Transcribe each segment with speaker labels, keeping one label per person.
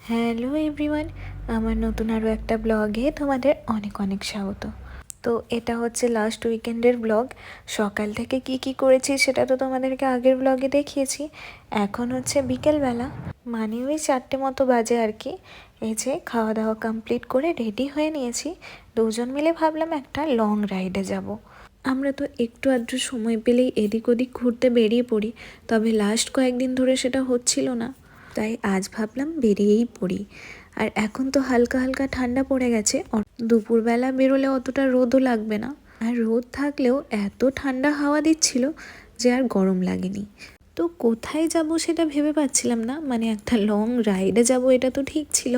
Speaker 1: Hello everyone, আমার নতুন আরও একটা ব্লগে তোমাদের অনেক অনেক স্বাগত। তো এটা হচ্ছে লাস্ট উইকেন্ডের ব্লগ। সকাল থেকে কি কি করেছি সেটা তো তোমাদেরকে আগের ব্লগে দেখিয়েছি। এখন হচ্ছে বিকেলবেলা, মানে ওই 4টে মতো বাজে আর কি। এই যে খাওয়া দাওয়া কমপ্লিট করে রেডি হয়ে নিয়েছি। দুজন মিলে ভাবলাম একটা লং রাইডে যাব। আমরা তো একটু আধটু সময় পেলেই এদিক ওদিক ঘুরতে বেরিয়ে পড়ি, তবে লাস্ট কয়েকদিন ধরে সেটা হচ্ছিল না। তাই আজ ভাবলাম বেরিয়েই পড়ি। আর এখন তো হালকা হালকা ঠান্ডা পড়ে গেছে, দুপুরবেলা বেরোলে অতটা রোদও লাগবে না। আর রোদ থাকলেও এত ঠান্ডা হাওয়া দিচ্ছিল যে আর গরম লাগেনি। তো কোথায় যাব সেটা ভেবে পাচ্ছিলাম না, মানে একটা লং রাইডে যাব এটা তো ঠিক ছিল,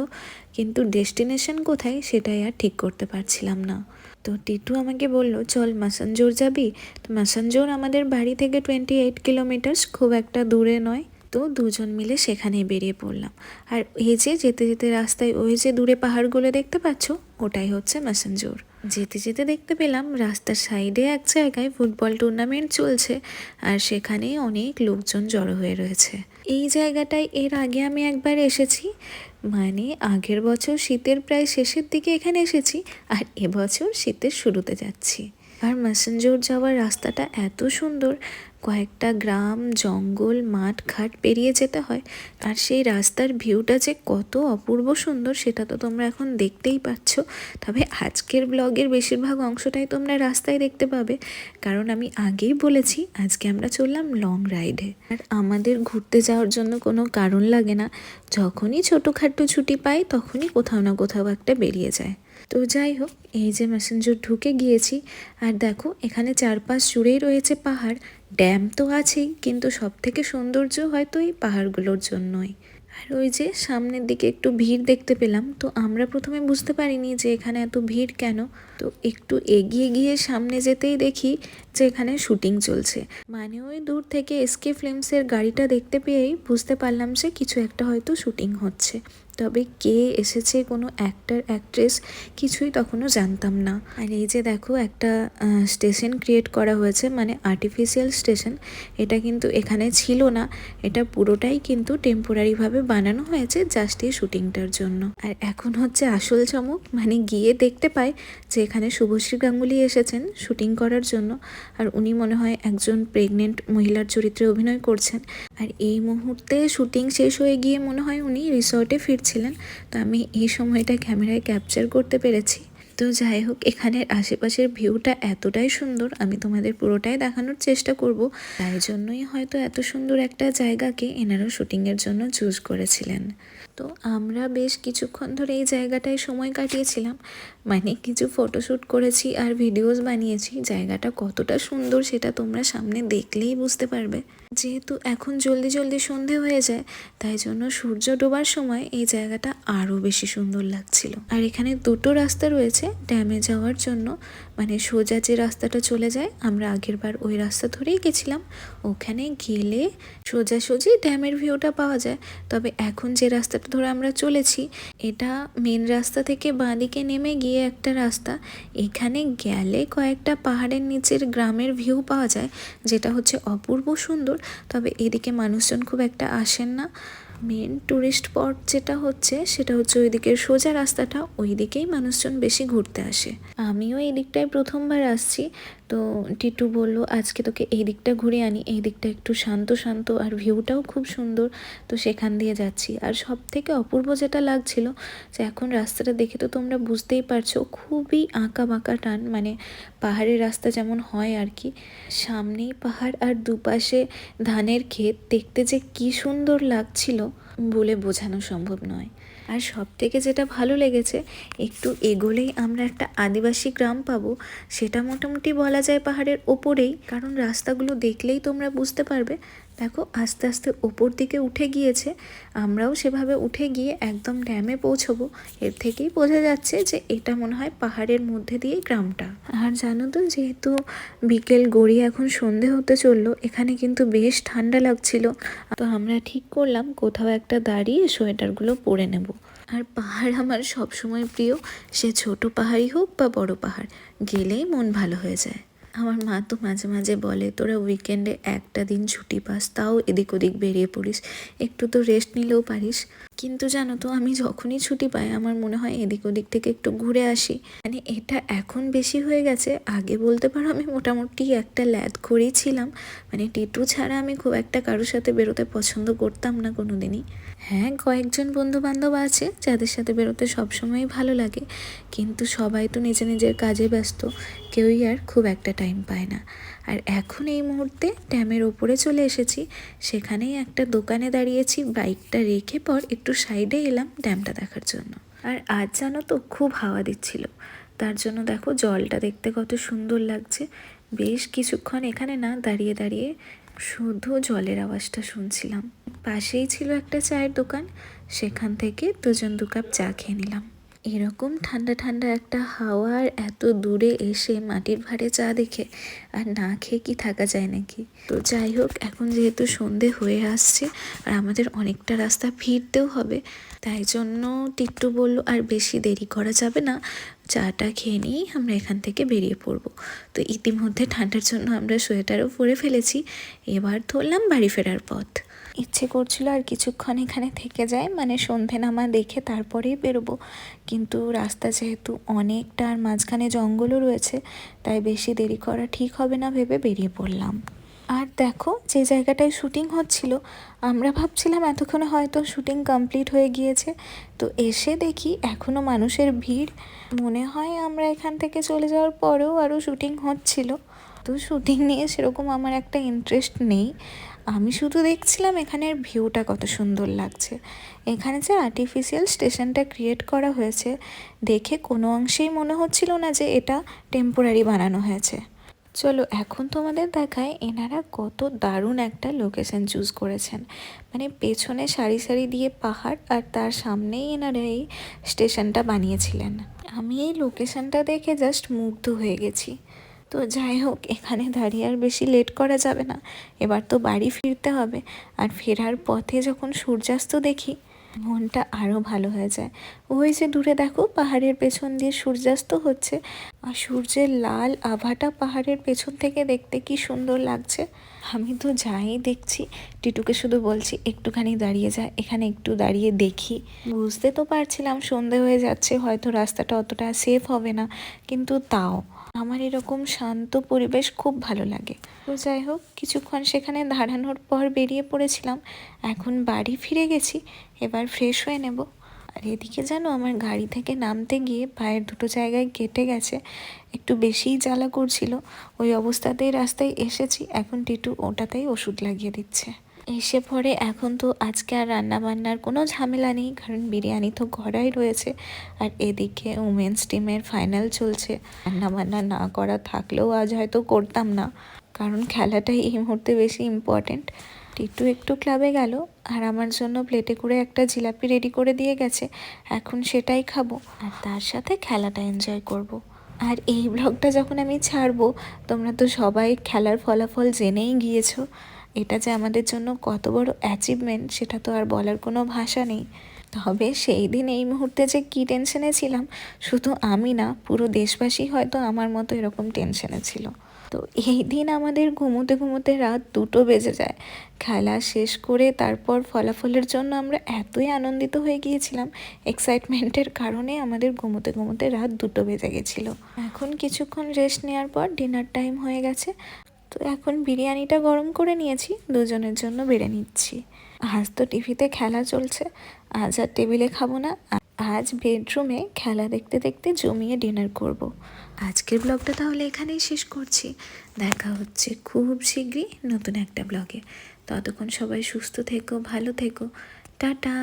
Speaker 1: কিন্তু ডেস্টিনেশন কোথায় সেটাই আর ঠিক করতে পারছিলাম না। তো টিটু আমাকে বলল, চল মাসানজোর যাবি। তো মাসানজোর আমাদের বাড়ি থেকে 28 কিলোমিটার্স, খুব একটা দূরে নয়। তো দুজন মিলে সেখানেই বেরিয়ে পড়লাম। আর এই যে যেতে যেতে রাস্তায় ওই যে দূরে পাহাড়গুলো দেখতে পাচ্ছ, ওটাই হচ্ছে মাসানজোর। যেতে যেতে দেখতে পেলাম রাস্তার সাইডে এক জায়গায় ফুটবল টুর্নামেন্ট চলছে, আর সেখানে অনেক লোকজন জড়ো হয়ে রয়েছে। এই জায়গাটায় এর আগে আমি একবার এসেছি, মানে আগের বছর শীতের প্রায় শেষের দিকে এখানে এসেছি, আর এবছর শীতের শুরুতে যাচ্ছি। আর মাসানজোর যাওয়ার রাস্তাটা এত সুন্দর, কয়েকটা গ্রাম, জঙ্গল, মাঠ ঘাট পেরিয়ে যেতে হয়। আর সেই রাস্তার ভিউটা যে কত অপূর্ব সুন্দর সেটা তো তোমরা এখন দেখতেই পাচ্ছ। তবে আজকের ব্লগের বেশিরভাগ অংশটাই তোমরা রাস্তায় দেখতে পাবে, কারণ আমি আগেই বলেছি আজকে আমরা চললাম লং রাইডে। আর আমাদের ঘুরতে যাওয়ার জন্য কোনো কারণ লাগে না, যখনই ছোটোখাটো ছুটি পাই তখনই কোথাও না কোথাও একটা বেরিয়ে যায়। তো যাই হোক, এই যে ম্যাসেঞ্জর ঢুকে গিয়েছি। আর দেখো এখানে চারপাশ জুড়েই রয়েছে পাহাড়, ড্যাম তো আছেই, কিন্তু সব থেকে সৌন্দর্য হয়তো এই পাহাড়গুলোর জন্যই। আর ওই যে সামনের দিকে একটু ভিড় দেখতে পেলাম, তো আমরা প্রথমে বুঝতে পারিনি যে এখানে এত ভিড় কেন। তো একটু এগিয়ে গিয়ে সামনে যেতেই দেখি যে এখানে শুটিং চলছে, মানে ওই দূর থেকে এসকে ফিল্মসের গাড়িটা দেখতে পেয়েই বুঝতে পারলাম যে কিছু একটা হয়তো শুটিং হচ্ছে। তবে কে এসেছে, কোনো অ্যাক্টর অ্যাক্ট্রেস কিছুই তখনও জানতাম না। আর এই যে দেখো একটা স্টেশন ক্রিয়েট করা হয়েছে, মানে আর্টিফিশিয়াল স্টেশন। এটা কিন্তু এখানে ছিল না, এটা পুরোটাই কিন্তু টেম্পোরারিভাবে বানানো হয়েছে জাস্ট এই শুটিংটার জন্য। আর এখন হচ্ছে আসল চমক, মানে গিয়ে দেখতে পাই যে এখানে শুভশ্রী গাঙ্গুলি এসেছেন শুটিং করার জন্য। আর উনি মনে হয় একজন প্রেগনেন্ট মহিলার চরিত্রে অভিনয় করছেন। আর এই মুহূর্তে শুটিং শেষ হয়ে গিয়ে মনে হয় উনি রিসর্টে ফিরছিলেন। তো আমি এই সময়টা ক্যামেরায় ক্যাপচার করতে পেরেছি। তো যাই হোক, এখানের আশেপাশের ভিউটা এতটাই সুন্দর, আমি তোমাদের পুরোটাই দেখানোর চেষ্টা করব। তাই জন্যই হয়তো এত সুন্দর একটা জায়গাকে এনারা শুটিংয়ের জন্য চুজ করেছিলেন। তো আমরা বেশ কিছুক্ষণ ধরে এই জায়গাটায় সময় কাটিয়েছিলাম, মানে কিছু ফটোশ্যুট করেছি আর ভিডিওস বানিয়েছি। জায়গাটা কতটা সুন্দর সেটা তোমরা সামনে দেখলেই বুঝতে পারবে। যেহেতু এখন জলদি জলদি সন্ধে হয়ে যায়, তাই জন্য সূর্য ডোবার সময় এই জায়গাটা আরও বেশি সুন্দর লাগছিল। আর এখানে দুটো রাস্তা রয়েছে ড্যামে যাওয়ার জন্য, মানে সোজা যে রাস্তাটা চলে যায়, আমরা আগের বার ওই রাস্তা ধরেই গেছিলাম। ওখানে গেলে সোজাসুজি ড্যামের ভিউটা পাওয়া যায়। তবে এখন যে রাস্তাটা ধরে আমরা চলেছি, এটা মেন রাস্তা থেকে বাঁদিকে নেমে গিয়ে একটা রাস্তা। এখানে গেলে কয়েকটা পাহাড়ের নিচের গ্রামের ভিউ পাওয়া যায়, যেটা হচ্ছে অপূর্ব সুন্দর। তবে এদিকে মানুষজন খুব একটা আসেন না। মেন ট্যুরিস্ট স্পট যেটা হচ্ছে সেটা হচ্ছে ওই দিকের সোজা রাস্তাটা, ওই দিকেই মানুষজন বেশি ঘুরতে আসে। আমিও এই দিকটায় প্রথমবার আসছি। তো টিটু বলল আজকে তোকে এই দিকটা ঘুরে আনি, এই দিকটা একটু শান্ত শান্ত আর ভিউটাও খুব সুন্দর। তো সেখান দিয়ে যাচ্ছি। আর সব থেকে অপূর্ব যেটা লাগছিল, যে এখন রাস্তাটা দেখে তো তোমরা বুঝতেই পারছো খুবই আঁকা বাঁকা টান, মানে পাহাড়ের রাস্তা যেমন হয় আর কি। সামনেই পাহাড় আর দুপাশে ধানের ক্ষেত, দেখতে যে কি সুন্দর লাগছিল বলে বোঝানো সম্ভব নয়। আর সব থেকে যেটা ভালো লেগেছে, একটু এগোলেই আমরা একটা আদিবাসী গ্রাম পাবো। সেটা মোটামুটি বলা যায় পাহাড়ের ওপরেই, কারণ রাস্তাগুলো দেখলেই তোমরা বুঝতে পারবে। দেখো আস্তে আস্তে ওপর দিকে উঠে গিয়েছে, আমরাও সেভাবে উঠে গিয়ে একদম ড্যামে পৌঁছবো। এর থেকেই বোঝা যাচ্ছে যে এটা মনে হয় পাহাড়ের মধ্যে দিয়েই গ্রামটা। আর জানো তো, যেহেতু বিকেল গড়িয়ে এখন সন্ধে হতে চললো, এখানে কিন্তু বেশ ঠান্ডা লাগছিল। তো আমরা ঠিক করলাম কোথাও একটা দাঁড়িয়ে সোয়েটারগুলো পরে নেব। আর পাহাড় আমার সবসময় প্রিয়, সে ছোট পাহাড়ই হোক বা বড় পাহাড়, গেলেই মন ভালো হয়ে যায়। আমার মা তো মাঝে মাঝে বলে, তোরা উইকেন্ডে একটা দিন ছুটি পাস, তাও এদিক ওদিক বেরিয়ে পড়িস, একটু তো রেস্ট নিলেও পারিস। কিন্তু জানো তো, আমি যখনই ছুটি পাই আমার মনে হয় এদিক ওদিক থেকে একটু ঘুরে আসি। মানে এটা এখন বেশি হয়ে গেছে, আগে বলতে পারো আমি মোটামুটি একটা ল্যাদ করেই ছিলাম। মানে টিটু ছাড়া আমি খুব একটা কারোর সাথে বেরোতে পছন্দ করতাম না কোনো দিনই। হ্যাঁ, কয়েকজন বন্ধু বান্ধব আছে যাদের সাথে বেরোতে সবসময়ই ভালো লাগে, কিন্তু সবাই তো নিজের নিজের কাজে ব্যস্ত, কেউই আর খুব একটা টাইম পায় না। আর এখন এই মুহূর্তে ড্যামের ওপরে চলে এসেছি, সেখানেই একটা দোকানে দাঁড়িয়েছি, বাইকটা রেখে পর একটু সাইডে এলাম ড্যামটা দেখার জন্য। আর আজ জানো তো খুব হাওয়া দিচ্ছিল, তার জন্য দেখো জলটা দেখতে কত সুন্দর লাগছে। বেশ কিছুক্ষণ এখানে না দাঁড়িয়ে দাঁড়িয়ে শুধু জলের আওয়াজটা শুনছিলাম। পাশেই ছিল একটা চায়ের দোকান, সেখান থেকে দুজন দু কাপ চা খেয়ে নিলাম। এরকম ঠান্ডা ঠান্ডা একটা হাওয়ার এত দূরে এসে মাটির ভাঁড়ে চা দেখে আর না খেয়ে কি থাকা যায় নাকি। তো যাই হোক, এখন যেহেতু সন্ধে হয়ে আসছে আর আমাদের অনেকটা রাস্তা ফিরতেও হবে, তাই জন্য টিট্টু বলল আর বেশি দেরি করা যাবে না, চাটা খেয়ে নিয়েই আমরা এখান থেকে বেরিয়ে পড়বো। তো ইতিমধ্যে ঠান্ডার জন্য আমরা সোয়েটারও পরে ফেলেছি, এবার ধরলাম বাড়ি ফেরার পথ। ইচ্ছে করছিল আর কিছুক্ষণ এখানে থেকে যায়, মানে সন্ধে নামা দেখে তারপরেই বেরোবো, কিন্তু রাস্তা যেহেতু অনেকটা আর মাঝখানে জঙ্গলও রয়েছে, তাই বেশি দেরি করা ঠিক হবে না ভেবে বেরিয়ে পড়লাম। আর দেখো, যে জায়গাটায় শুটিং হচ্ছিল আমরা ভাবছিলাম এতক্ষণে হয়তো শুটিং কমপ্লিট হয়ে গিয়েছে, তো এসে দেখি এখনও মানুষের ভিড়। মনে হয় আমরা এখান থেকে চলে যাওয়ার পরেও আরও শুটিং হচ্ছিল। তো শুটিং নিয়ে সেরকম আমার একটা ইন্টারেস্ট নেই, আমি শুধু দেখছিলাম এখানের ভিউটা কত সুন্দর লাগছে। এখানে যে আর্টিফিশিয়াল স্টেশনটা ক্রিয়েট করা হয়েছে, দেখে কোনো অংশেই মনে হচ্ছিল না যে এটা টেম্পোরারি বানানো হয়েছে। চলো এখন তোমাদের দেখায় এনারা কত দারুণ একটা লোকেশন চুজ করেছেন। মানে পেছনে সারি সারি দিয়ে পাহাড়, আর তার সামনেই এনারা এই স্টেশনটা বানিয়েছিলেন। আমি এই লোকেশনটা দেখে জাস্ট মুগ্ধ হয়ে গেছি। তো যাই হোক, এখানে দাঁড়িয়ে আর বেশি লেট করা যাবে না, এবার তো বাড়ি ফিরতে হবে। আর ফেরার পথে যখন সূর্যাস্ত দেখি মনটা আরও ভালো হয়ে যায়। ওই যে দূরে দেখো পাহাড়ের পেছন দিয়ে সূর্যাস্ত হচ্ছে, আর সূর্যের লাল আভাটা পাহাড়ের পেছন থেকে দেখতে কি সুন্দর লাগছে। আমি তো যাই দেখছি, টিটুকে শুধু বলছি একটুখানি দাঁড়িয়ে যায়, এখানে একটু দাঁড়িয়ে দেখি। বুঝতে তো পারছিলাম সন্ধে হয়ে যাচ্ছে, হয়তো রাস্তাটা অতটা সেফ হবে না, কিন্তু তাও আমার এরকম শান্ত পরিবেশ খুব ভালো লাগে। তো যাই হোক, কিছুক্ষণ সেখানে দাঁড়ানোর পর বেরিয়ে পড়েছিলাম। এখন বাড়ি ফিরে গেছি, এবার ফ্রেশ হয়ে নেব। আর এদিকে জানো, আমার গাড়ি থেকে নামতে গিয়ে পায়ের দুটো জায়গায় কেটে গেছে, একটু বেশিই জ্বালা করছিল। ওই অবস্থাতেই রাস্তায় এসেছি, এখন টিটু ওটাতেই ওষুধ লাগিয়ে দিচ্ছে। এসে পরে এখন তো আজকে আর রান্না বান্নার কোনো ঝামেলা নেই, কারণ বিরিয়ানি তো করাই রয়েছে। আর এদিকে উমেন্স টিমের ফাইনাল চলছে, রান্না বান্না না করা থাকলেও আজ হয়তো করতাম না, কারণ খেলাটাই এই মুহূর্তে বেশি ইম্পর্টেন্ট। টিটু একটু ক্লাবে গেল আর আমার জন্য প্লেটে করে একটা জিলাপি রেডি করে দিয়ে গেছে, এখন সেটাই খাবো আর তার সাথে খেলাটা এনজয় করব। আর এই ব্লগটা যখন আমি ছাড়বো, তোমরা তো সবাই খেলার ফলাফল জেনেই গিয়েছো। এটা যে আমাদের জন্য কত বড় অ্যাচিভমেন্ট সেটা তো আর বলার কোনো ভাষা নেই। তবে সেই দিন এই মুহূর্তে যে কী টেনশনে ছিলাম, শুধু আমি না, পুরো দেশবাসী হয়তো আমার মতো এরকম টেনশনে ছিল। তো এই দিন আমাদের ঘুমোতে ঘুমোতে রাত 2টো বেজে যায়। খেলা শেষ করে তারপর ফলাফলের জন্য আমরা এতই আনন্দিত হয়ে গিয়েছিলাম, এক্সাইটমেন্টের কারণে আমাদের ঘুমোতে ঘুমোতে রাত 2টো বেজে গেছিলো। এখন কিছুক্ষণ রেস্ট নেওয়ার পর ডিনার টাইম হয়ে গেছে, তো এখন বিরিয়ানিটা গরম করে নিয়েছি, দুজনের জন্য বেড়ে নিচ্ছি। আজ তো টিভিতে খেলা চলছে, আজ আর টেবিলে খাবো না, আজ বেডরুমে খেলা দেখতে দেখতে জমিয়ে ডিনার করব। আজকের ব্লগটা তাহলে এখানেই শেষ করছি, দেখা হচ্ছে খুব শীঘ্রই নতুন একটা ব্লগে। ততক্ষণ সবাই সুস্থ থেকো, ভালো থেকো, টাটা।